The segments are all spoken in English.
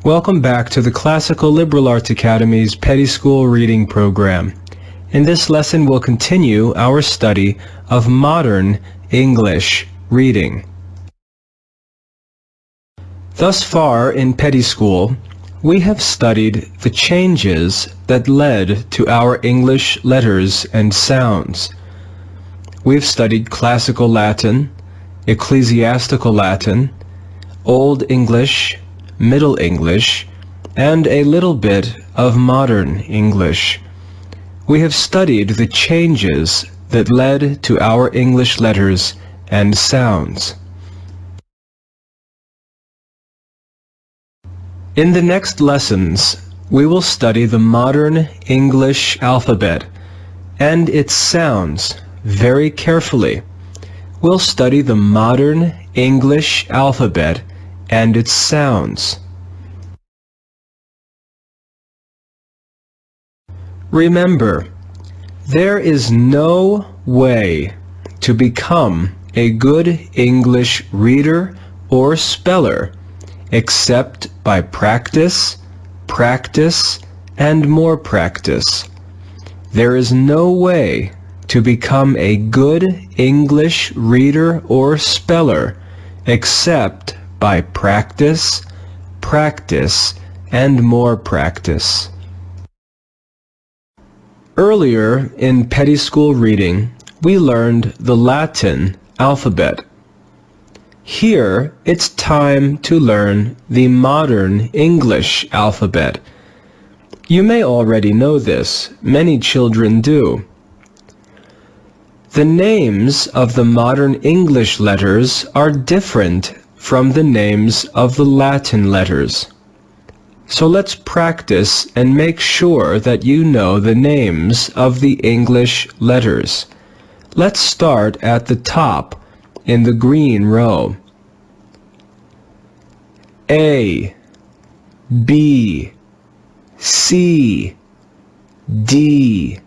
Welcome back to the Classical Liberal Arts Academy's Petty School Reading Program. In this lesson, we'll continue our study of modern English reading. Thus far in Petty School, we have studied the changes that led to our English letters and sounds. We've studied Classical Latin, Ecclesiastical Latin, Old English, Middle English, and a little bit of Modern English. We have studied the changes that led to our English letters and sounds. In the next lessons, we will study the modern English alphabet and its sounds very carefully. We'll study the modern English alphabet and its sounds. Remember, there is no way to become a good English reader or speller except by practice, practice, and more practice. There is no way to become a good English reader or speller except by practice, practice, and more practice. Earlier in Petty School reading, we learned the Latin alphabet. Here, it's time to learn the modern English alphabet. You may already know this. Many children do. The names of the modern English letters are different from the names of the Latin letters. So let's practice and make sure that you know the names of the English letters. Let's start at the top in the green row. A, B, C, D,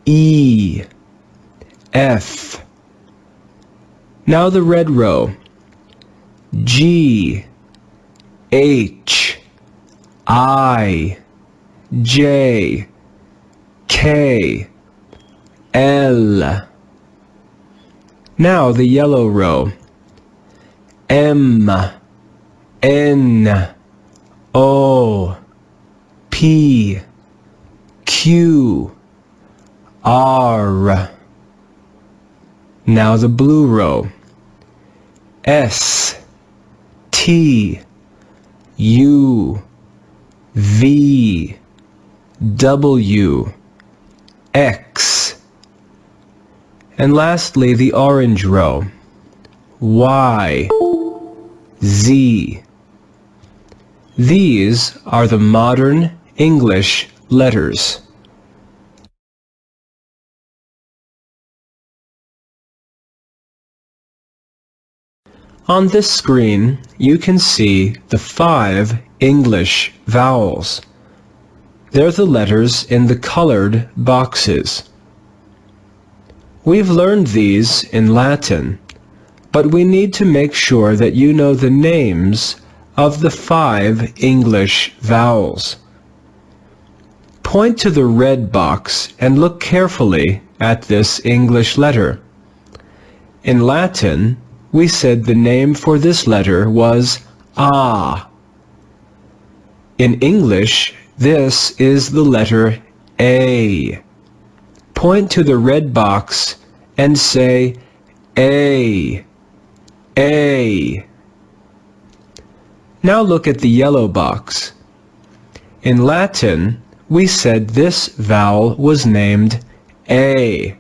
E, F. Now the red row. G, H, I, J, K, L. Now the yellow row. M, N, O, P, Q, R. Now the blue row. S, T, U, V, W, X. And lastly, the orange row. Y, Z. These are the modern English letters. On this screen, you can see the 5 English vowels. They're the letters in the colored boxes. We've learned these in Latin, but we need to make sure that you know the names of the 5 English vowels. Point to the red box and look carefully at this English letter. In Latin, we said the name for this letter was A. In English, this is the letter A. Point to the red box and say A. A. Now look at the yellow box. In Latin, we said this vowel was named A.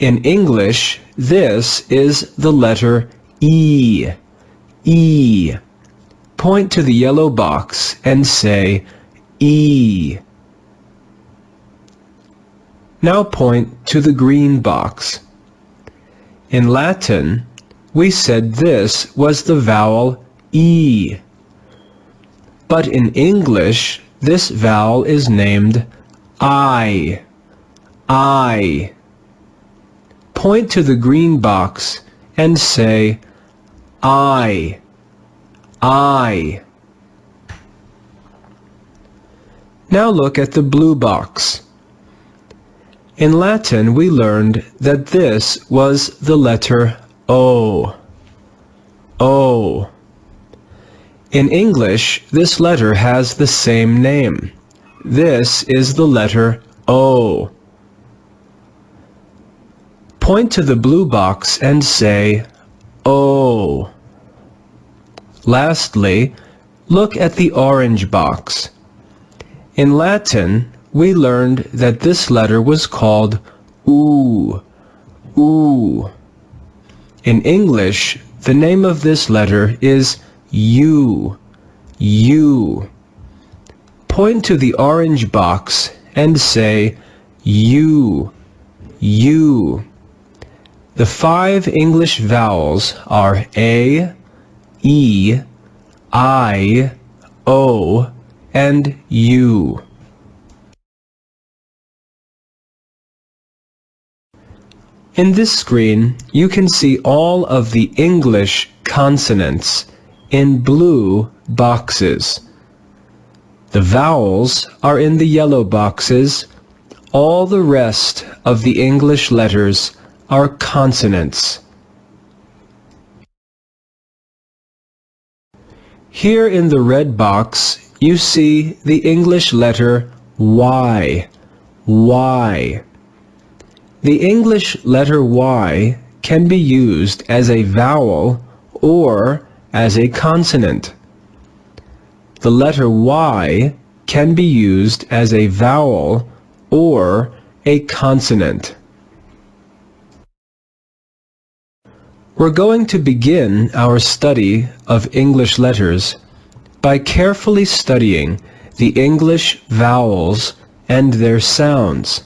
In English, this is the letter E. E. Point to the yellow box and say E. Now point to the green box. In Latin, we said this was the vowel E. But in English, this vowel is named I. I. Point to the green box and say I. Now look at the blue box. In Latin, we learned that this was the letter O. O. In English, this letter has the same name. This is the letter O. Point to the blue box and say, O. Lastly, look at the orange box. In Latin, we learned that this letter was called U. U. In English, the name of this letter is U. U. Point to the orange box and say, U. U. The 5 English vowels are A, E, I, O, and U. In this screen, you can see all of the English consonants in blue boxes. The vowels are in the yellow boxes. All the rest of the English letters are consonants. Here in the red box, you see the English letter Y. Y. The English letter Y can be used as a vowel or as a consonant. The letter Y can be used as a vowel or a consonant. We're going to begin our study of English letters by carefully studying the English vowels and their sounds.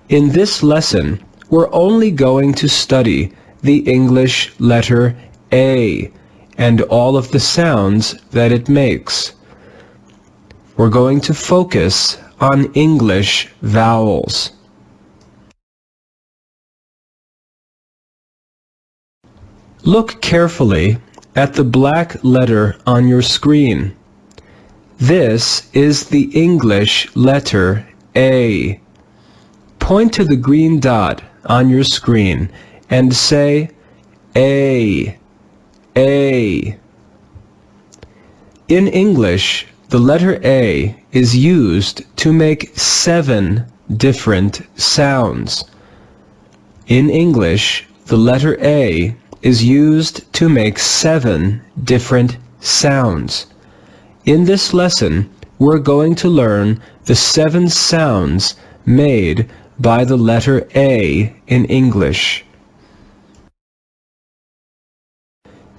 In this lesson, we're only going to study the English letter A and all of the sounds that it makes. We're going to focus on English vowels. Look carefully at the black letter on your screen. This is the English letter A. Point to the green dot on your screen and say A. A. In English, the letter A is used to make 7 different sounds. In English, the letter A is used to make 7 different sounds. In this lesson, we're going to learn the 7 sounds made by the letter A in English.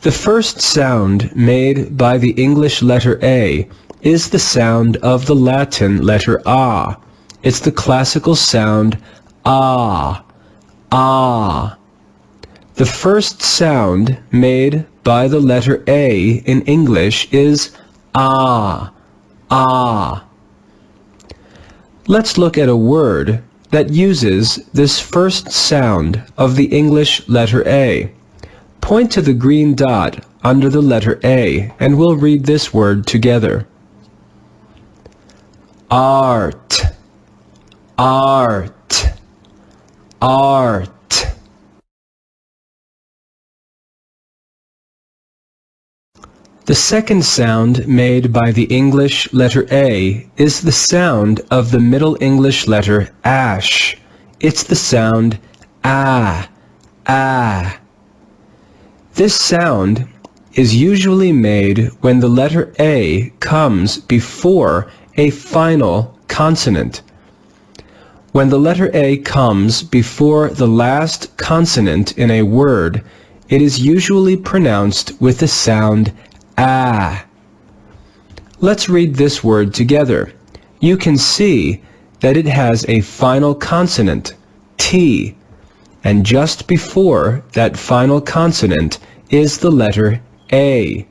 The first sound made by the English letter A is the sound of the Latin letter A. It's the classical sound ah, ah. The first sound made by the letter A in English is ah, ah. Let's look at a word that uses this first sound of the English letter A. Point to the green dot under the letter A and we'll read this word together. Art, art, art. The second sound made by the English letter A is the sound of the Middle English letter ash. It's the sound ah, ah. This sound is usually made when the letter A comes before a final consonant. When the letter A comes before the last consonant in a word, it is usually pronounced with the sound ah. Let's read this word together. You can see that it has a final consonant, T, and just before that final consonant is the letter A.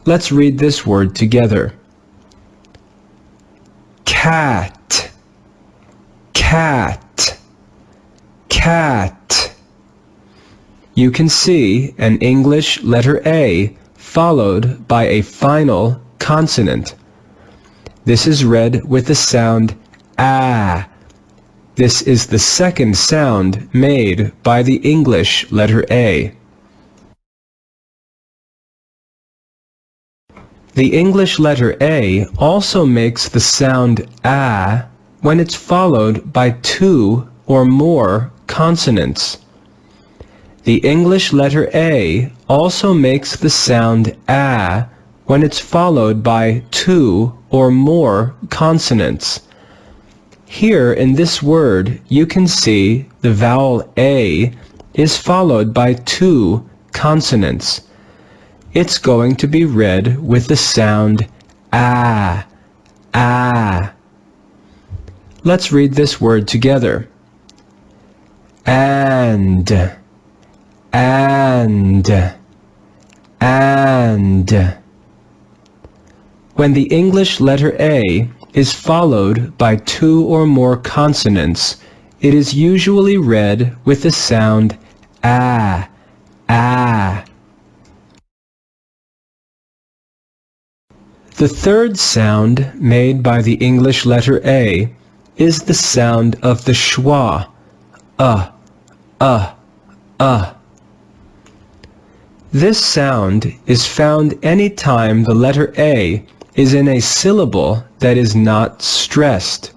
Let's read this word together. Cat, cat, cat. You can see an English letter A followed by a final consonant. This is read with the sound ah. This is the second sound made by the English letter A. The English letter A also makes the sound ah when it's followed by two or more consonants. The English letter A also makes the sound ah when it's followed by two or more consonants. Here in this word, you can see the vowel A is followed by two consonants. It's going to be read with the sound ah, ah. Let's read this word together. And. When the English letter A is followed by two or more consonants, it is usually read with the sound ah, ah. The third sound made by the English letter A is the sound of the schwa, This sound is found any time the letter A is in a syllable that is not stressed.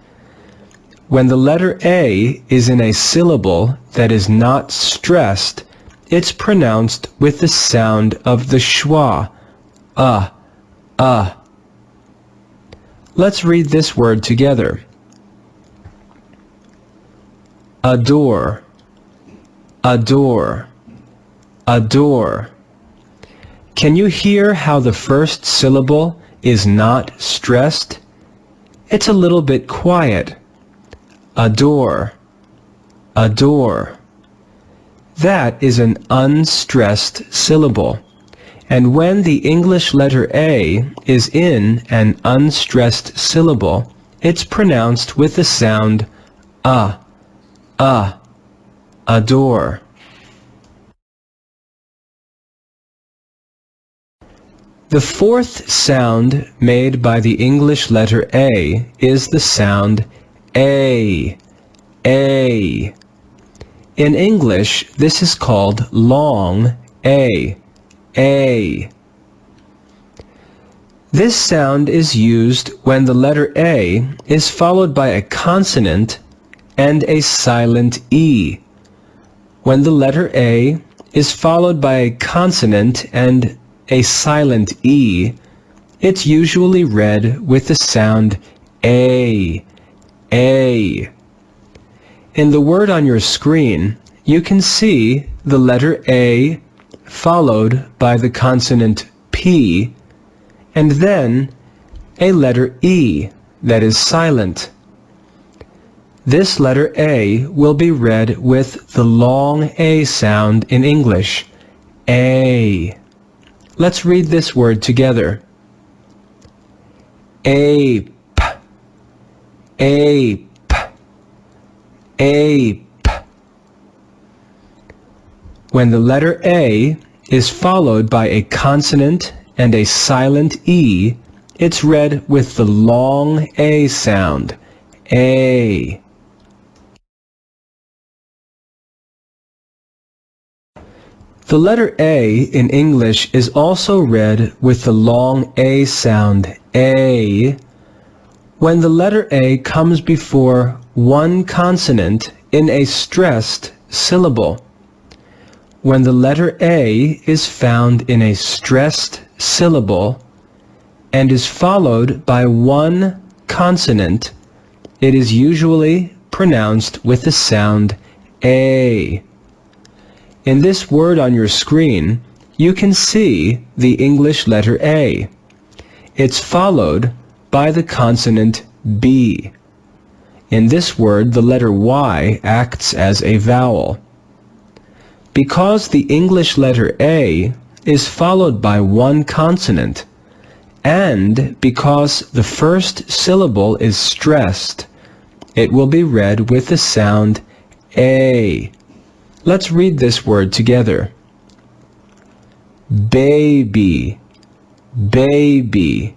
When the letter A is in a syllable that is not stressed, it's pronounced with the sound of the schwa, Let's read this word together. Adore, adore, adore. Can you hear how the first syllable is not stressed? It's a little bit quiet. Adore, adore. That is an unstressed syllable. And when the English letter A is in an unstressed syllable, it's pronounced with the sound adore. The fourth sound made by the English letter A is the sound A. In English, this is called long A. This sound is used when the letter A is followed by a consonant and a silent E. When the letter A is followed by a consonant and a silent E, it's usually read with the sound A. In the word on your screen, you can see the letter A followed by the consonant P, and then a letter E that is silent. This letter A will be read with the long A sound in English, A. Let's read this word together. Ape, ape, ape. When the letter A is followed by a consonant and a silent E, it's read with the long A sound, A. The letter A in English is also read with the long A sound, A, when the letter A comes before one consonant in a stressed syllable. When the letter A is found in a stressed syllable and is followed by one consonant, it is usually pronounced with the sound A. In this word on your screen, you can see the English letter A. It's followed by the consonant B. In this word, the letter Y acts as a vowel. Because the English letter A is followed by one consonant, and because the first syllable is stressed, it will be read with the sound A. Let's read this word together. Baby, baby,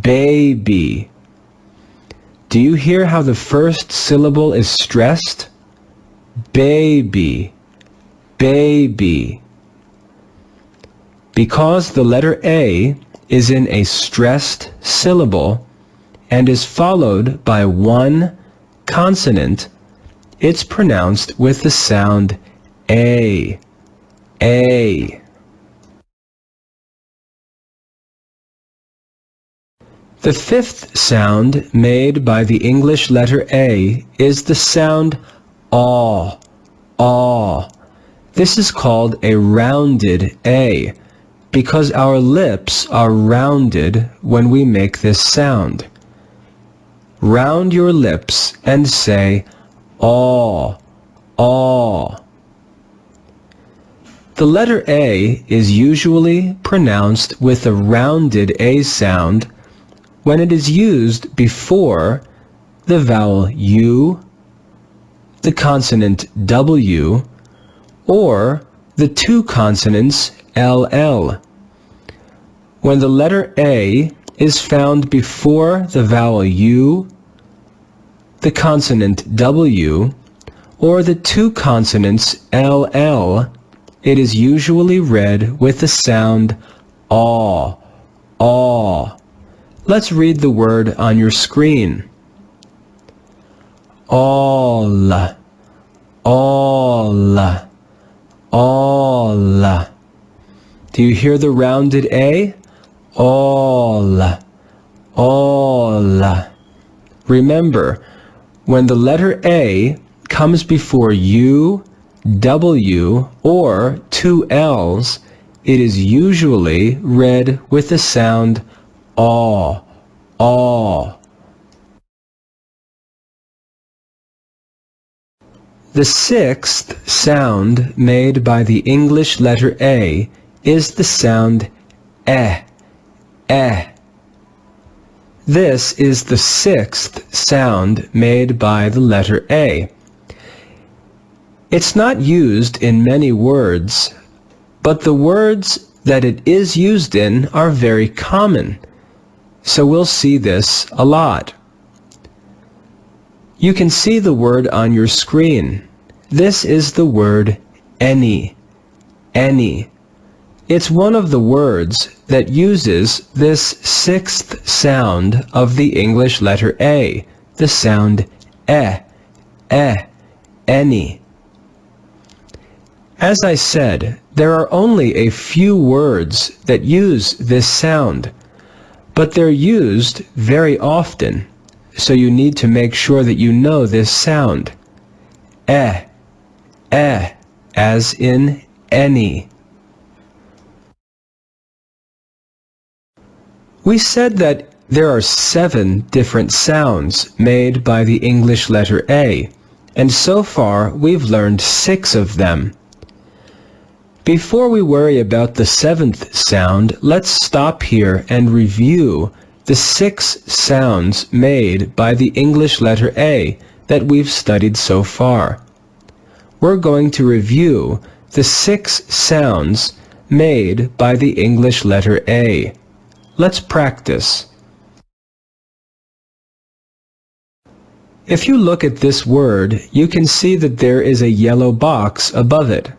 baby. Do you hear how the first syllable is stressed? Baby, baby. Because the letter A is in a stressed syllable and is followed by one consonant, it's pronounced with the sound A. A. The fifth sound made by the English letter A is the sound aw, aw. This is called a rounded A because our lips are rounded when we make this sound. Round your lips and say aw, aw. The letter A is usually pronounced with a rounded A sound when it is used before the vowel U, the consonant W, or the two consonants LL. When the letter A is found before the vowel U, the consonant W, or the two consonants LL, it is usually read with the sound aw, aw. Let's read the word on your screen. All, all, all. Do you hear the rounded A? All, all. Remember, when the letter A comes before U, W, or two L's, it is usually read with the sound aw, aw. The sixth sound made by the English letter A is the sound eh, eh. This is the sixth sound made by the letter A. It's not used in many words, but the words that it is used in are very common. So we'll see this a lot. You can see the word on your screen. This is the word any, any. It's one of the words that uses this sixth sound of the English letter A, the sound eh, any. As I said, there are only a few words that use this sound, but they're used very often, so you need to make sure that you know this sound. Eh, as in any. We said that there are 7 different sounds made by the English letter A, and so far we've learned 6 of them. Before we worry about the 7th sound, let's stop here and review the 6 sounds made by the English letter A that we've studied so far. We're going to review the 6 sounds made by the English letter A. Let's practice. If you look at this word, you can see that there is a yellow box above it,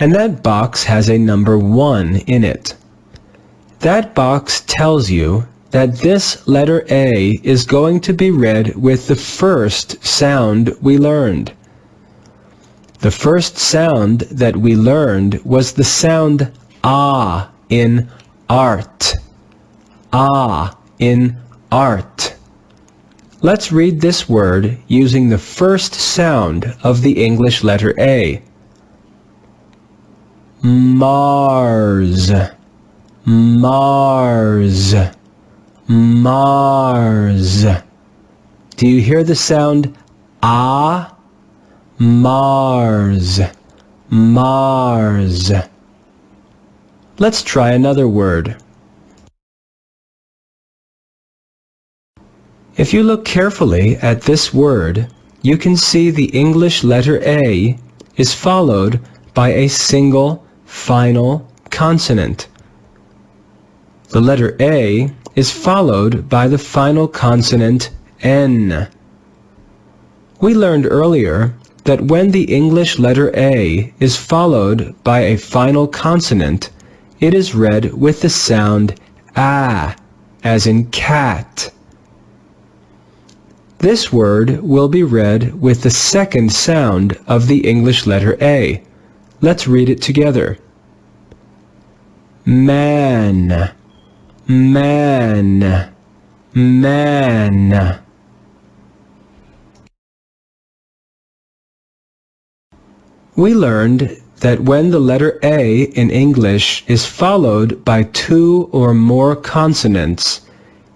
and that box has a number 1 in it. That box tells you that this letter A is going to be read with the first sound we learned. The first sound that we learned was the sound ah in art. Ah in art. Let's read this word using the first sound of the English letter A. Mars, Mars, Mars. Do you hear the sound ah? Mars, Mars. Let's try another word. If you look carefully at this word, you can see the English letter A is followed by a single final consonant. The letter A is followed by the final consonant N. We learned earlier that when the English letter A is followed by a final consonant, it is read with the sound A, as in cat. This word will be read with the second sound of the English letter A. Let's read it together. Man, man, man. We learned that when the letter A in English is followed by two or more consonants,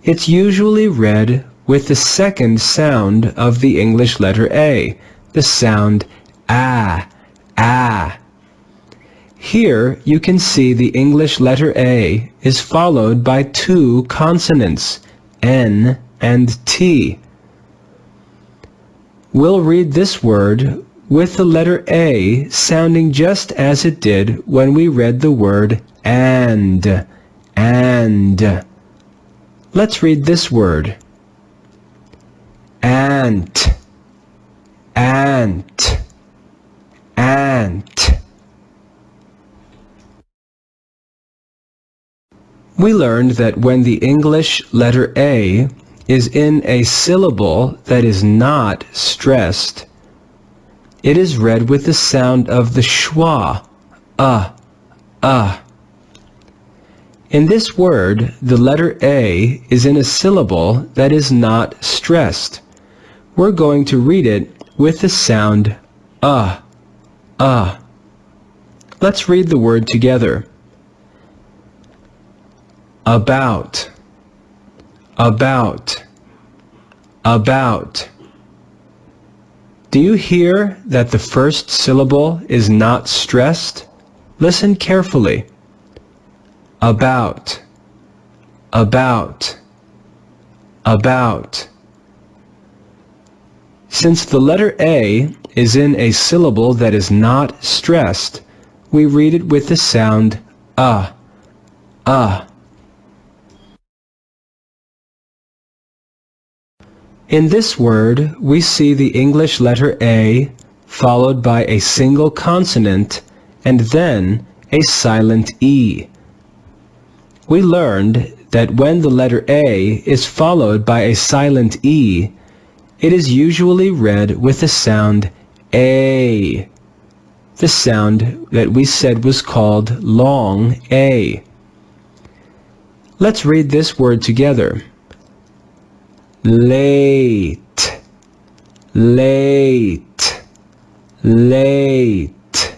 it's usually read with the second sound of the English letter A, the sound A, A. Here you can see the English letter A is followed by two consonants, N and T. We'll read this word with the letter A sounding just as it did when we read the word and. Let's read this word. Ant, ant, ant. We learned that when the English letter A is in a syllable that is not stressed, it is read with the sound of the schwa, In this word, the letter A is in a syllable that is not stressed. We're going to read it with the sound Let's read the word together. About, about, about. Do you hear that the first syllable is not stressed? Listen carefully. About, about, about. Since the letter A is in a syllable that is not stressed, we read it with the sound In this word, we see the English letter A followed by a single consonant and then a silent E. We learned that when the letter A is followed by a silent E, it is usually read with the sound A, the sound that we said was called long A. Let's read this word together. Late, late, late.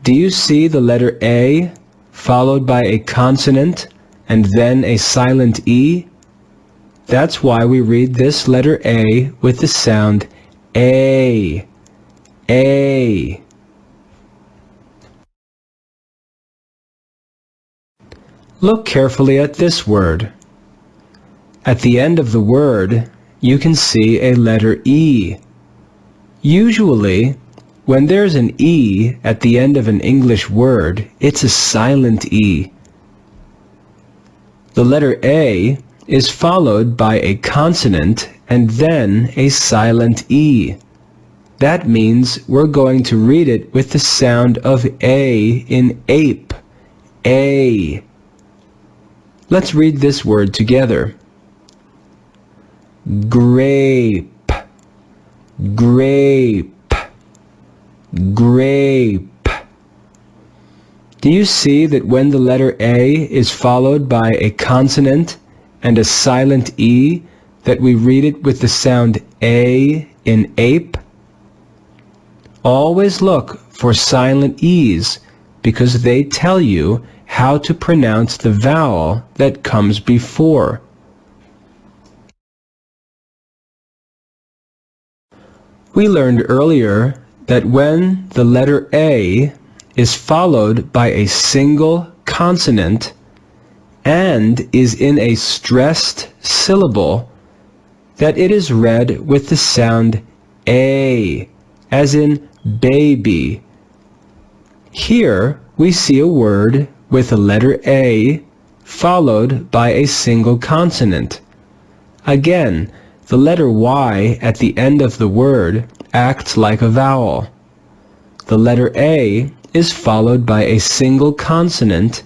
Do you see the letter A followed by a consonant and then a silent E? That's why we read this letter A with the sound A. Look carefully at this word. At the end of the word, you can see a letter E. Usually, when there's an E at the end of an English word, it's a silent E. The letter A is followed by a consonant and then a silent E. That means we're going to read it with the sound of A in ape, A. Let's read this word together. Grape, grape, grape. Do you see that when the letter A is followed by a consonant and a silent E, that we read it with the sound A in ape? Always look for silent E's because they tell you how to pronounce the vowel that comes before. We learned earlier that when the letter A is followed by a single consonant and is in a stressed syllable, that it is read with the sound A, as in baby. Here we see a word with the letter A followed by a single consonant. Again, the letter Y at the end of the word acts like a vowel. The letter A is followed by a single consonant,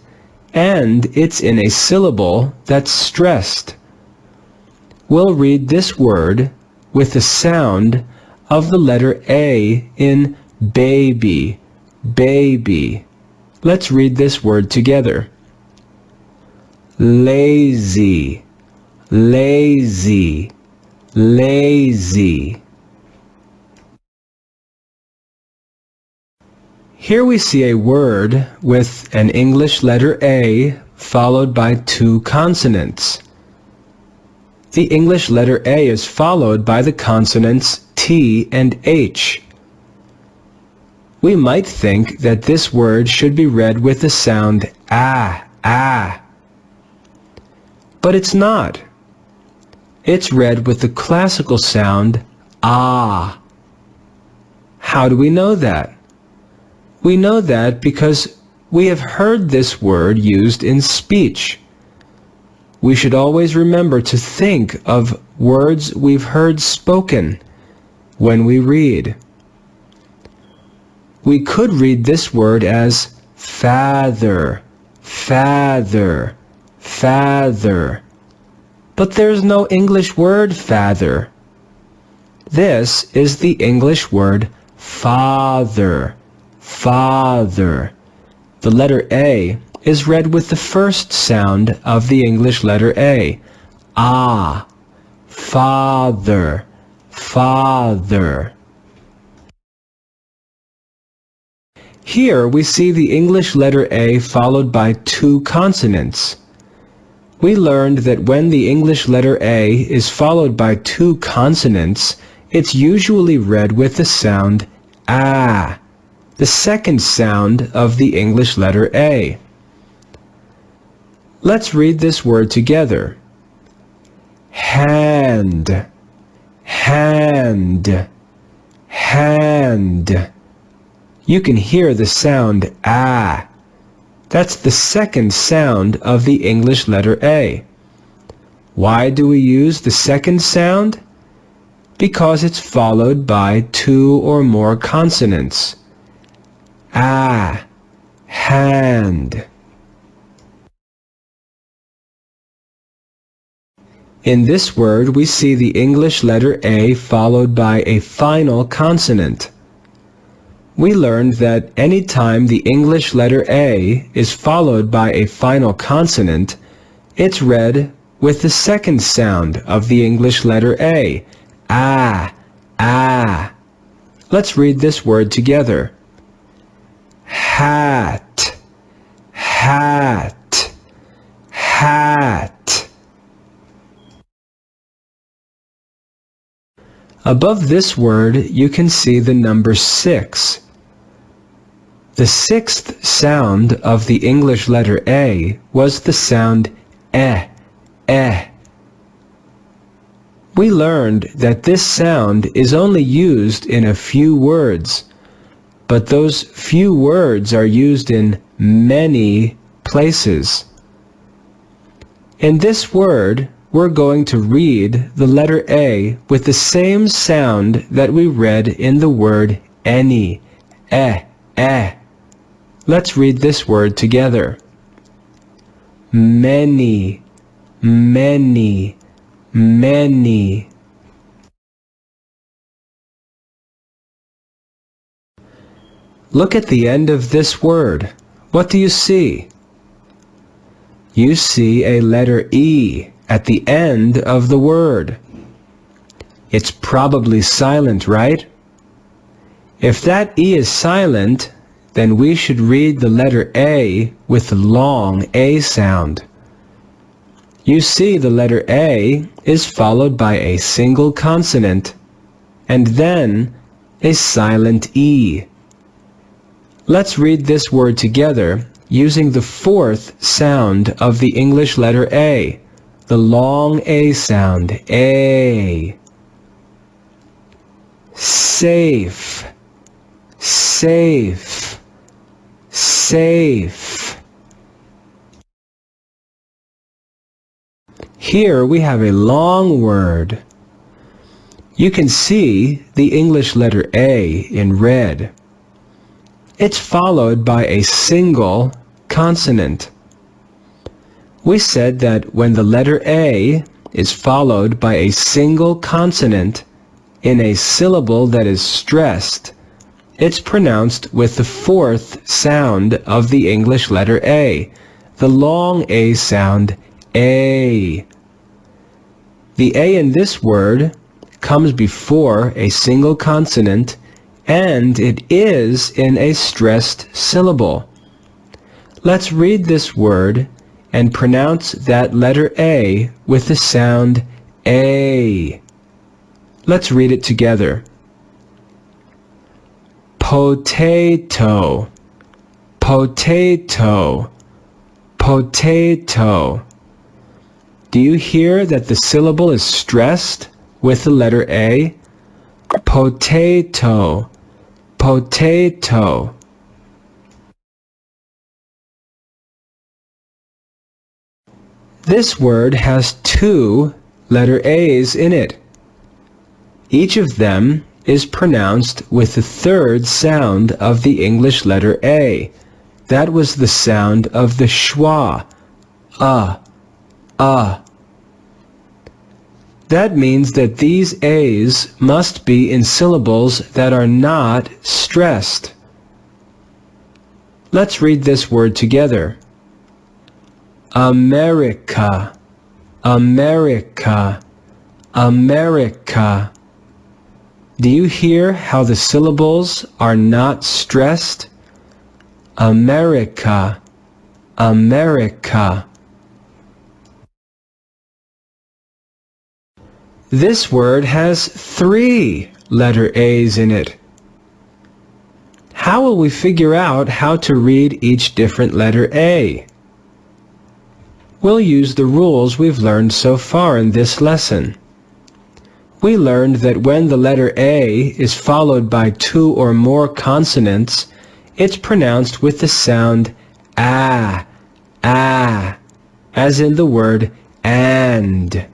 and it's in a syllable that's stressed. We'll read this word with the sound of the letter A in baby, baby. Let's read this word together. Lazy, lazy, lazy. Here we see a word with an English letter A followed by two consonants. The English letter A is followed by the consonants T and H. We might think that this word should be read with the sound ah, ah. But it's not. It's read with the classical sound ah. How do we know that? We know that because we have heard this word used in speech. We should always remember to think of words we've heard spoken when we read. We could read this word as father, father, father. But there's no English word father. This is the English word father, father. The letter A is read with the first sound of the English letter A. Ah, father, father. Here we see the English letter A followed by two consonants. We learned that when the English letter A is followed by two consonants, it's usually read with the sound ah, the second sound of the English letter A. Let's read this word together. Hand, hand, hand. You can hear the sound ah. That's the second sound of the English letter A. Why do we use the second sound? Because it's followed by two or more consonants. Ah, hand. In this word, we see the English letter A followed by a final consonant. We learned that any time the English letter A is followed by a final consonant, it's read with the second sound of the English letter A. Ah, ah. Let's read this word together. Hat, hat, hat. Above this word, you can see the number 6. The sixth sound of the English letter A was the sound eh, eh. We learned that this sound is only used in a few words, but those few words are used in many places. In this word, we're going to read the letter A with the same sound that we read in the word any, eh, eh. Let's read this word together. Many, many, many. Look at the end of this word. What do you see? You see a letter E at the end of the word. It's probably silent, right? If that E is silent, then we should read the letter A with the long A sound. You see the letter A is followed by a single consonant, and then a silent E. Let's read this word together using the fourth sound of the English letter A, the long A sound, A. Safe, safe, safe. Here we have a long word. You can see the English letter A in red. It's followed by a single consonant. We said that when the letter A is followed by a single consonant in a syllable that is stressed, it's pronounced with the fourth sound of the English letter A, the long A sound, A. The A in this word comes before a single consonant, and it is in a stressed syllable. Let's read this word and pronounce that letter A with the sound A. Let's read it together. Potato, potato, potato. Do you hear that the syllable is stressed with the letter A? Potato, potato. This word has two letter A's in it. Each of them is pronounced with the third sound of the English letter A. That was the sound of the schwa, That means that these A's must be in syllables that are not stressed. Let's read this word together. America, America, America. Do you hear how the syllables are not stressed? America, America. This word has three letter A's in it. How will we figure out how to read each different letter A? We'll use the rules we've learned so far in this lesson. We learned that when the letter A is followed by two or more consonants, it's pronounced with the sound ah, as in the word and.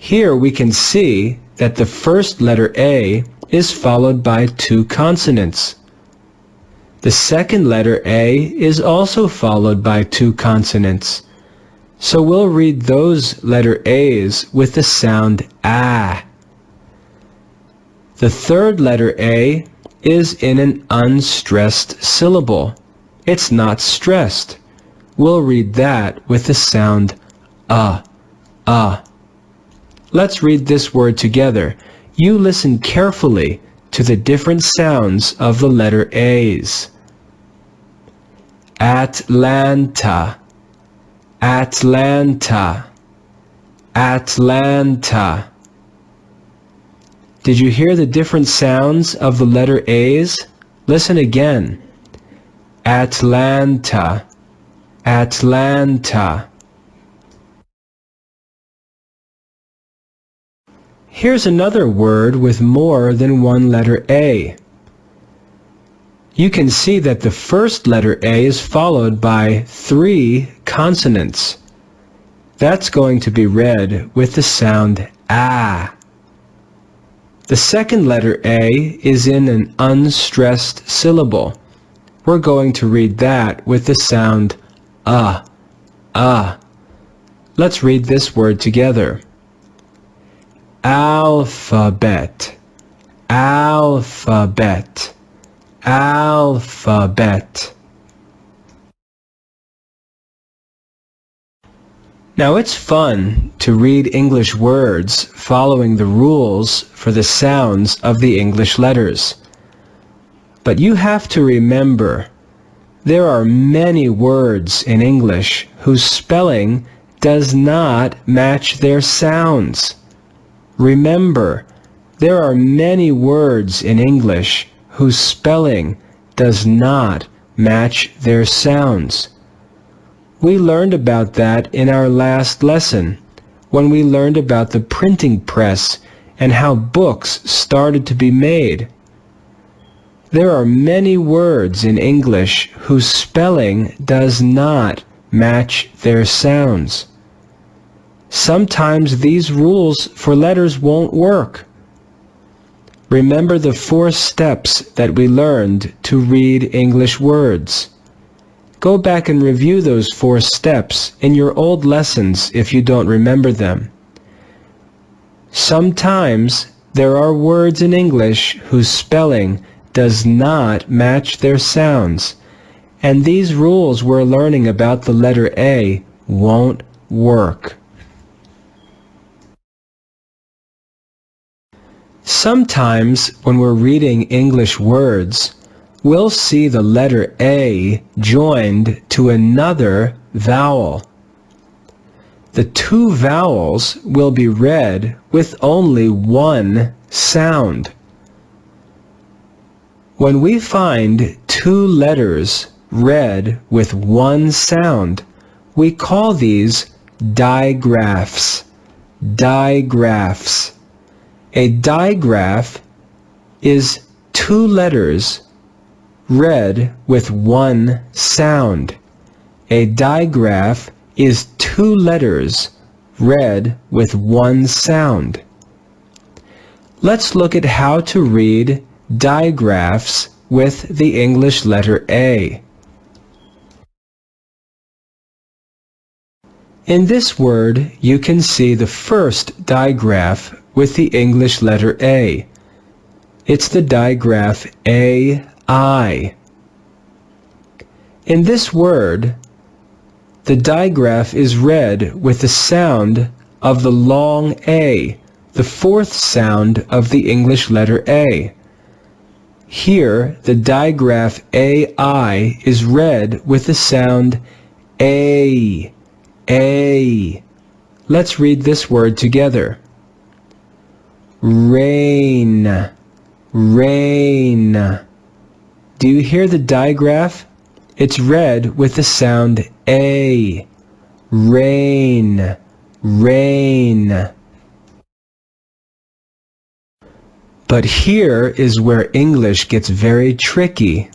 Here we can see that the first letter A is followed by two consonants. The second letter A is also followed by two consonants. So we'll read those letter A's with the sound ah. The third letter A is in an unstressed syllable. It's not stressed. We'll read that with the sound Let's read this word together. You listen carefully to the different sounds of the letter A's. Atlanta, Atlanta, Atlanta. Did you hear the different sounds of the letter A's? Listen again. Atlanta, Atlanta. Here's another word with more than one letter A. You can see that the first letter A is followed by three consonants. That's going to be read with the sound ah. The second letter A is in an unstressed syllable. We're going to read that with the sound Let's read this word together. Alphabet, alphabet, alphabet. Now it's fun to read English words following the rules for the sounds of the English letters. But you have to remember, there are many words in English whose spelling does not match their sounds. Remember, there are many words in English whose spelling does not match their sounds. We learned about that in our last lesson, when we learned about the printing press and how books started to be made. There are many words in English whose spelling does not match their sounds. sometimes these rules for letters won't work. Remember the 4 steps that we learned to read English words. Go back and review those 4 steps in your old lessons if you don't remember them. Sometimes there are words in English whose spelling does not match their sounds, and these rules we're learning about the letter A won't work. Sometimes when we're reading English words, we'll see the letter A joined to another vowel. The 2 vowels will be read with only one sound. When we find 2 letters read with one sound, we call these digraphs. Digraphs. A digraph is 2 letters read with one sound. A digraph is 2 letters read with one sound. Let's look at how to read digraphs with the English letter A. In this word, you can see the first digraph with the English letter A. It's the digraph AI. In this word, the digraph is read with the sound of the long A, the 4th sound of the English letter A. Here, the digraph AI is read with the sound A. A. Let's read this word together. Rain. Rain. Do you hear the digraph? It's read with the sound A. Rain. Rain. But here is where English gets very tricky.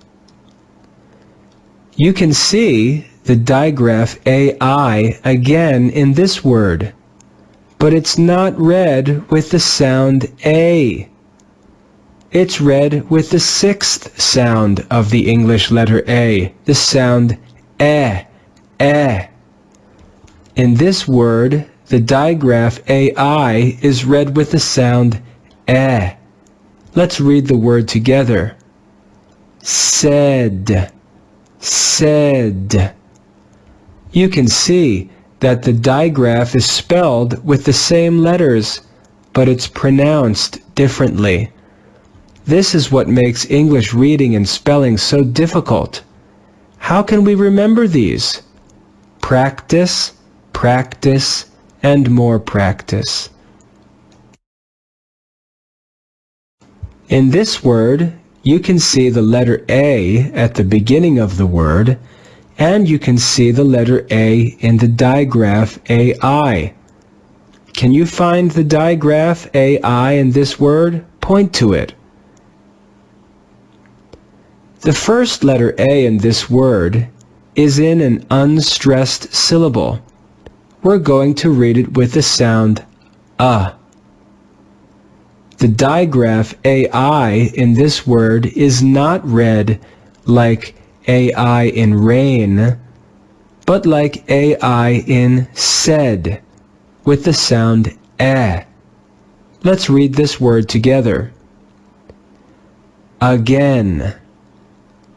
You can see the digraph AI again in this word, but it's not read with the sound A. It's read with the 6th sound of the English letter A, the sound E. In this word, the digraph AI is read with the sound E. Let's read the word together. Said. Said. You can see that the digraph is spelled with the same letters, but it's pronounced differently. This is what makes English reading and spelling so difficult. How can we remember these? Practice, practice, and more practice. In this word, you can see the letter A at the beginning of the word, and you can see the letter A in the digraph AI. Can you find the digraph AI in this word? Point to it. The first letter A in this word is in an unstressed syllable. We're going to read it with the sound A. The digraph AI in this word is not read like AI in rain, but like AI in said, with the sound eh. Let's read this word together. Again,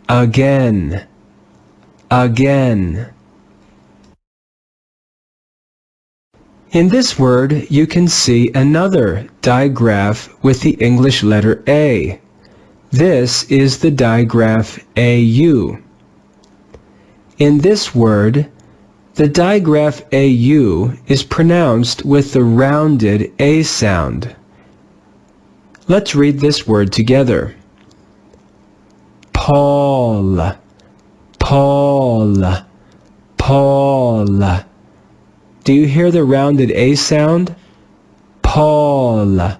again, again. In this word, you can see another digraph with the English letter A. This is the digraph AU. In this word, the digraph AU is pronounced with the rounded A sound. Let's read this word together. Paul, Paul, Paul. Do you hear the rounded A sound? Paul.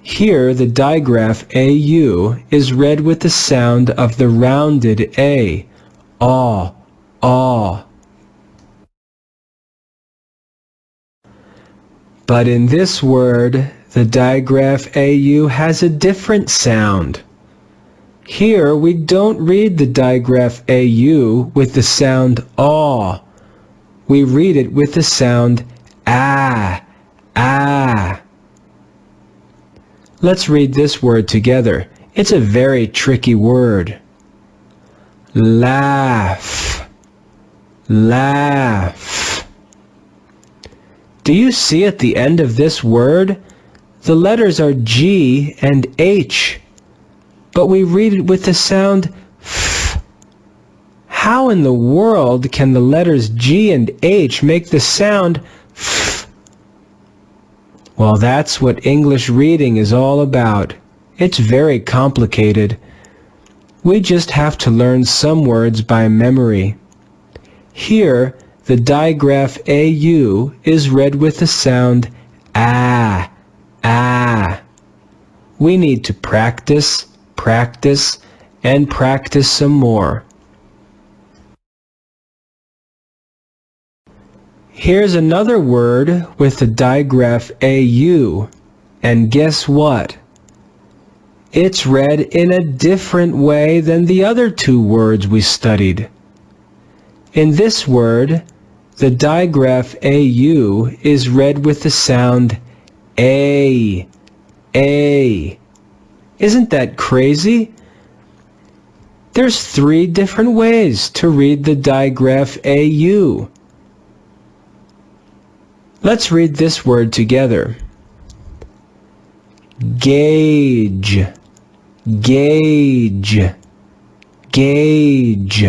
Here, the digraph AU is read with the sound of the rounded A. Aw, aw. But in this word, the digraph AU has a different sound. Here we don't read the digraph AU with the sound aw. We read it with the sound ah, ah. Let's read this word together. It's a very tricky word. Laugh, laugh. Do you see at the end of this word? The letters are G and H, but we read it with the sound f. How in the world can the letters G and H make the sound f? Well, that's what English reading is all about. It's very complicated. We just have to learn some words by memory. Here, the digraph AU is read with the sound ah, ah. We need to practice, practice, and practice some more. Here's another word with the digraph AU, and guess what? It's read in a different way than the other two words we studied. In this word, the digraph AU is read with the sound A, A. Isn't that crazy? There's 3 different ways to read the digraph AU. Let's read this word together. Gauge, gauge, gauge.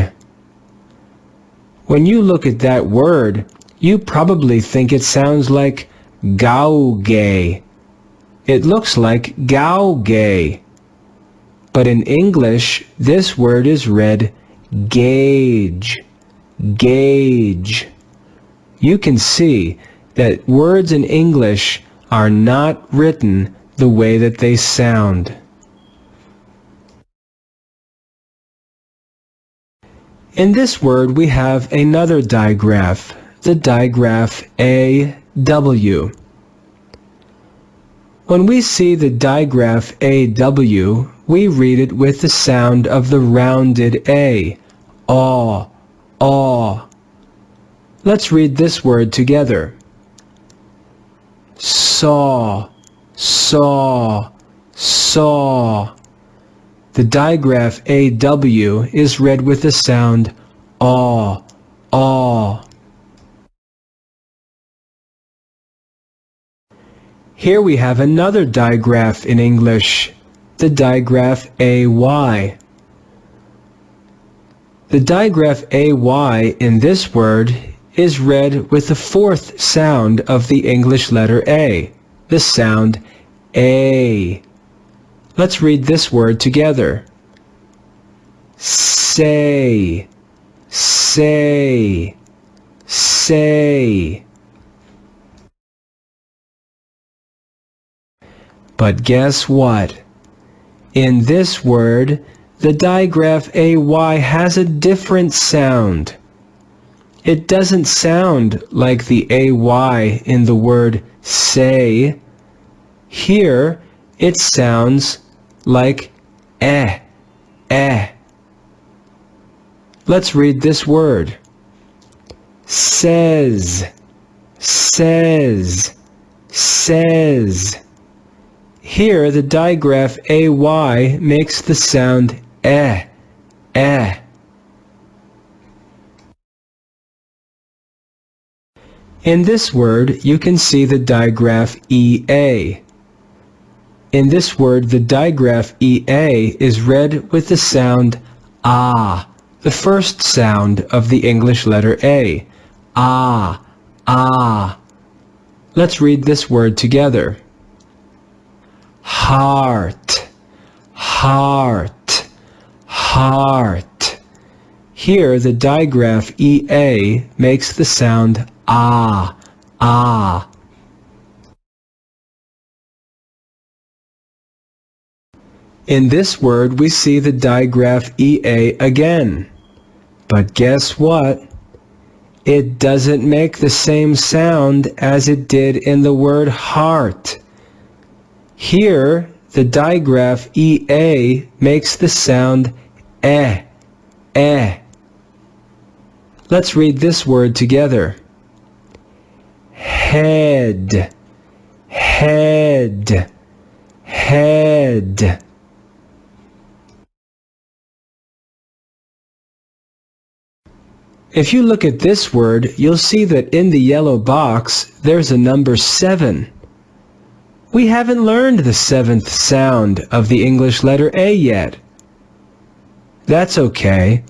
When you look at that word, you probably think it sounds like gauge. It looks like gauge. But in English, this word is read gauge, gauge. You can see that words in English are not written the way that they sound. In this word we have another digraph, the digraph AW. When we see the digraph AW, we read it with the sound of the rounded A, aw, aw. Let's read this word together. Saw, saw, saw. The digraph AW is read with the sound aw, aw. Here we have another digraph in English, the digraph AY. The digraph AY in this word is read with the 4th sound of the English letter A, the sound A. Let's read this word together. Say, say, say. But guess what? In this word, the digraph AY has a different sound. It doesn't sound like the AY in the word say. Here, it sounds like eh, eh. Let's read this word. Says, says, says. Here, the digraph AY makes the sound eh, eh. In this word, you can see the digraph EA. In this word, the digraph EA is read with the sound ah, the first sound of the English letter A. Ah, ah. Let's read this word together. Heart, heart, heart. Here, the digraph EA makes the sound ah, ah. In this word, we see the digraph EA again. But guess what? It doesn't make the same sound as it did in the word heart. Here, the digraph EA makes the sound eh, eh. Let's read this word together. Head, head, head. If you look at this word, you'll see that in the yellow box, there's a number 7. We haven't learned the 7th sound of the English letter A yet. That's okay,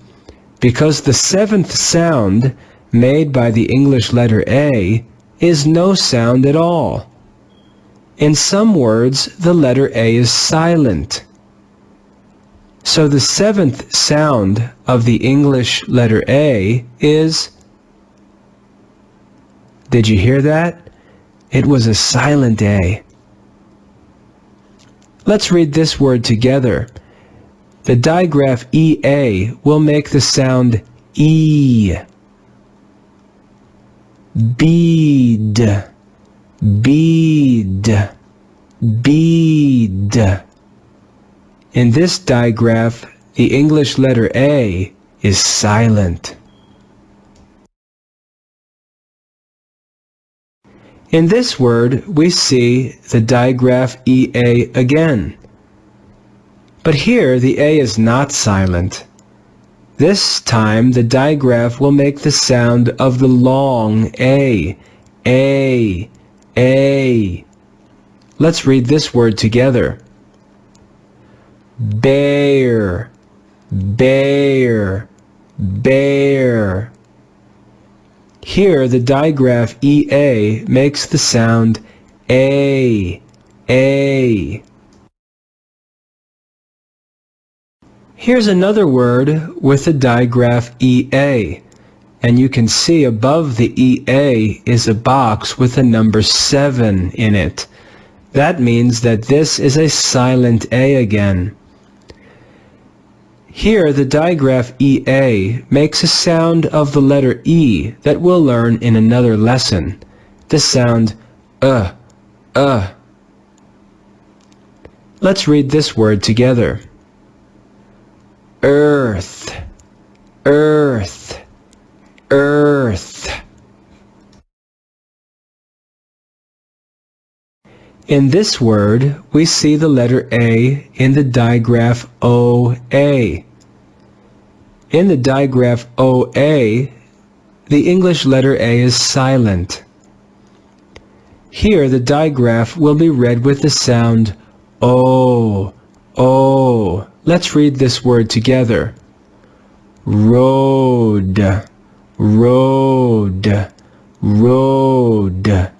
because the 7th sound made by the English letter A is no sound at all. In some words, the letter A is silent. So the 7th sound of the English letter A is... Did you hear that? It was a silent A. Let's read this word together. The digraph EA will make the sound E. Bead, bead, bead. In this digraph, the English letter A is silent. In this word, we see the digraph EA again. But here, the A is not silent. This time, the digraph will make the sound of the long A. A, A. Let's read this word together. Bear, bear, bear. Here, the digraph EA makes the sound A, A. Here's another word with the digraph EA, and you can see above the EA is a box with a number 7 in it. That means that this is a silent A again. Here, the digraph EA makes a sound of the letter E that we'll learn in another lesson. The sound Let's read this word together. Earth, earth, earth. In this word, we see the letter A in the digraph OA. In the digraph OA, the English letter A is silent. Here, the digraph will be read with the sound O, O. Let's read this word together. Road, road, road.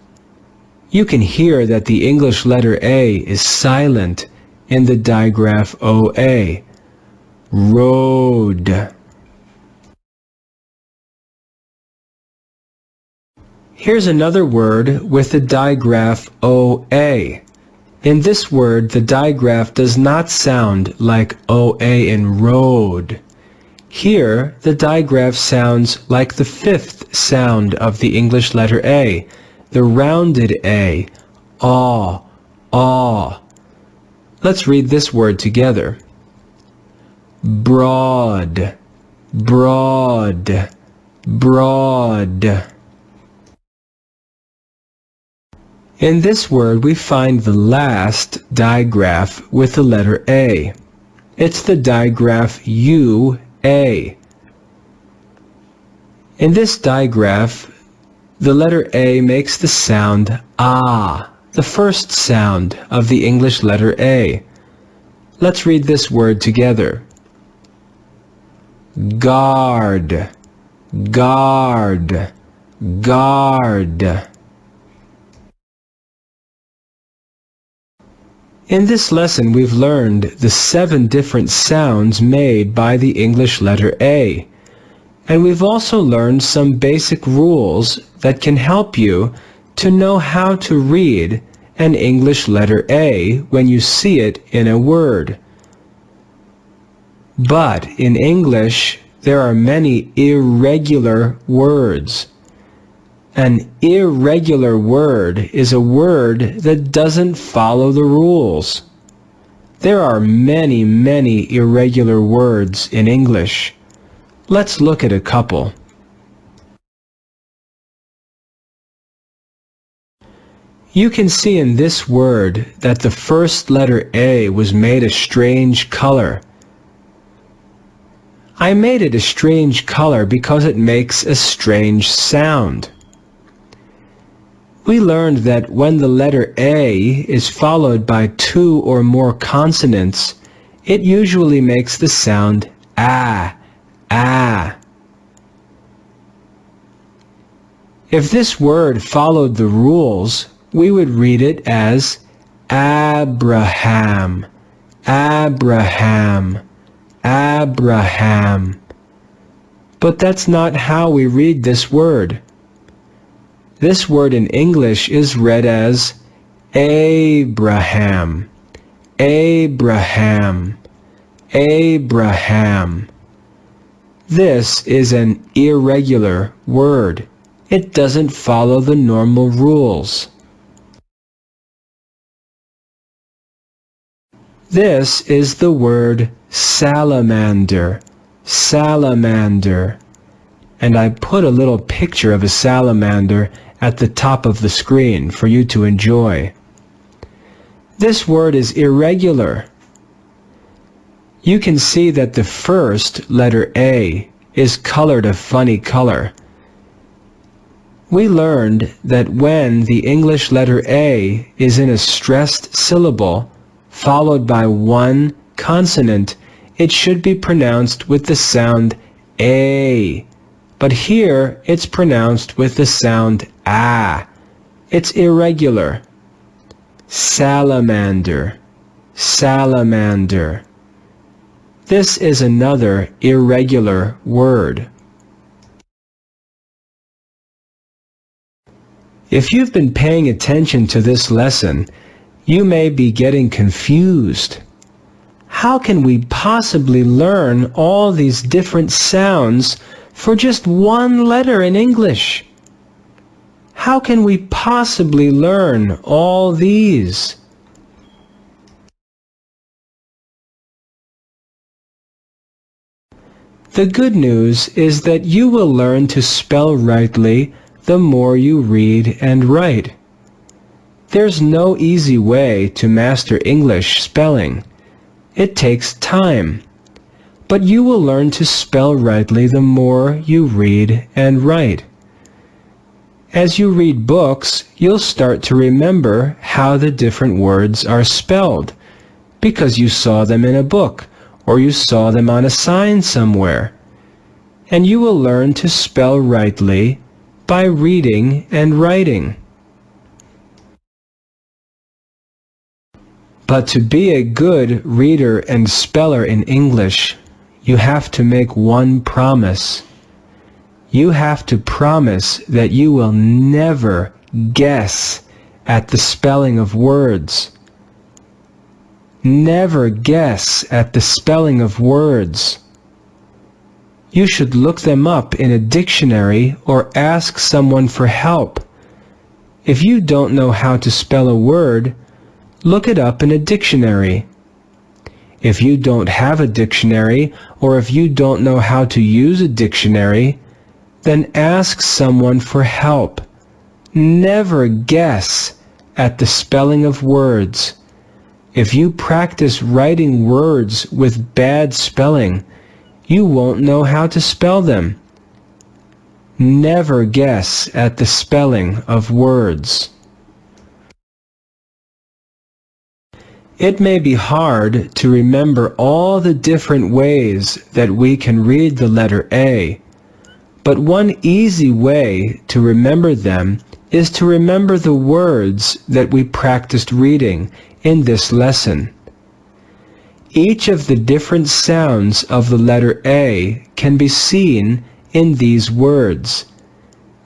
You can hear that the English letter A is silent in the digraph OA. Road. Here's another word with the digraph OA. In this word, the digraph does not sound like OA in road. Here, the digraph sounds like the 5th sound of the English letter A, the rounded A, aw, aw. Let's read this word together. Broad, broad, broad. In this word, we find the last digraph with the letter A. It's the digraph UA. In this digraph, the letter A makes the sound ah, the first sound of the English letter A. Let's read this word together. Guard, guard, guard. In this lesson, we've learned the 7 different sounds made by the English letter A. And we've also learned some basic rules that can help you to know how to read an English letter A when you see it in a word. But in English, there are many irregular words. An irregular word is a word that doesn't follow the rules. There are many, many irregular words in English. Let's look at a couple. You can see in this word that the first letter A was made a strange color. I made it a strange color because it makes a strange sound. We learned that when the letter A is followed by two or more consonants, it usually makes the sound ah, ah. If this word followed the rules, we would read it as Abraham, Abraham, Abraham. But that's not how we read this word. This word in English is read as Abraham, Abraham, Abraham. This is an irregular word. It doesn't follow the normal rules. This is the word salamander, salamander. And I put a little picture of a salamander at the top of the screen for you to enjoy. This word is irregular. You can see that the first letter A is colored a funny color. We learned that when the English letter A is in a stressed syllable, followed by one consonant, it should be pronounced with the sound A. But here it's pronounced with the sound ah. It's irregular. Salamander, salamander. This is another irregular word. If you've been paying attention to this lesson, you may be getting confused. How can we possibly learn all these different sounds for just one letter in English? How can we possibly learn all these? The good news is that you will learn to spell rightly the more you read and write. There's no easy way to master English spelling. It takes time. But you will learn to spell rightly the more you read and write. As you read books, you'll start to remember how the different words are spelled, because you saw them in a book or you saw them on a sign somewhere. And you will learn to spell rightly by reading and writing. But to be a good reader and speller in English, you have to make one promise. You have to promise that you will never guess at the spelling of words. Never guess at the spelling of words. You should look them up in a dictionary or ask someone for help. If you don't know how to spell a word, look it up in a dictionary. If you don't have a dictionary, or if you don't know how to use a dictionary, then ask someone for help. Never guess at the spelling of words. If you practice writing words with bad spelling, you won't know how to spell them. Never guess at the spelling of words. It may be hard to remember all the different ways that we can read the letter A, but one easy way to remember them is to remember the words that we practiced reading in this lesson. Each of the different sounds of the letter A can be seen in these words.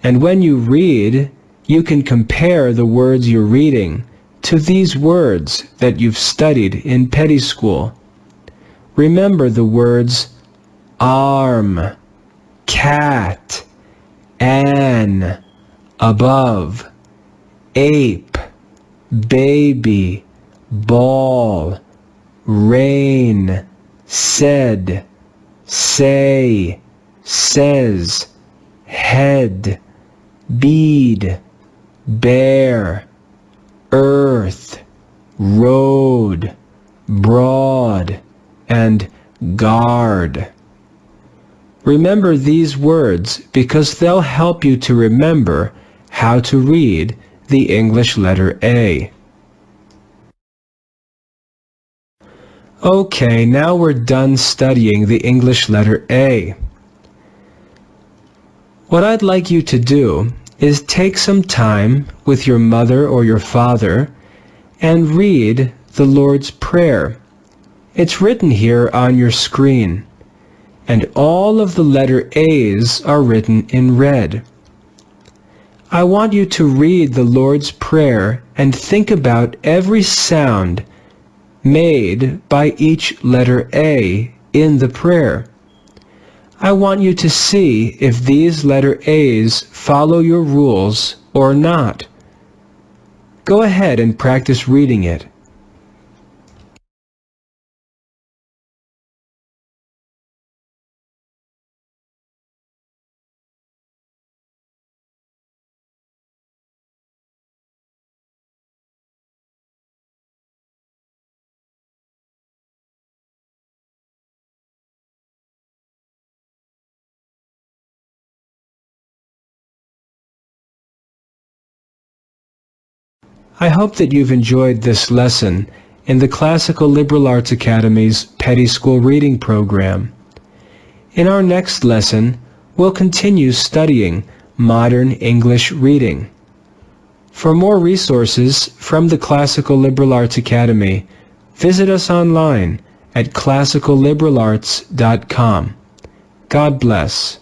And when you read, you can compare the words you're reading to these words that you've studied in petty school. Remember the words arm, cat, an, above, ape, baby, ball, rain, said, say, says, head, bead, bear, earth, road, broad, and guard. Remember these words because they'll help you to remember how to read the English letter A. Okay, now we're done studying the English letter A. What I'd like you to do is take some time with your mother or your father and read the Lord's Prayer. It's written here on your screen, and all of the letter A's are written in red. I want you to read the Lord's Prayer and think about every sound made by each letter A in the prayer. I want you to see if these letter A's follow your rules or not. Go ahead and practice reading it. I hope that you've enjoyed this lesson in the Classical Liberal Arts Academy's Petty School Reading Program. In our next lesson, we'll continue studying modern English reading. For more resources from the Classical Liberal Arts Academy, visit us online at classicalliberalarts.com. God bless.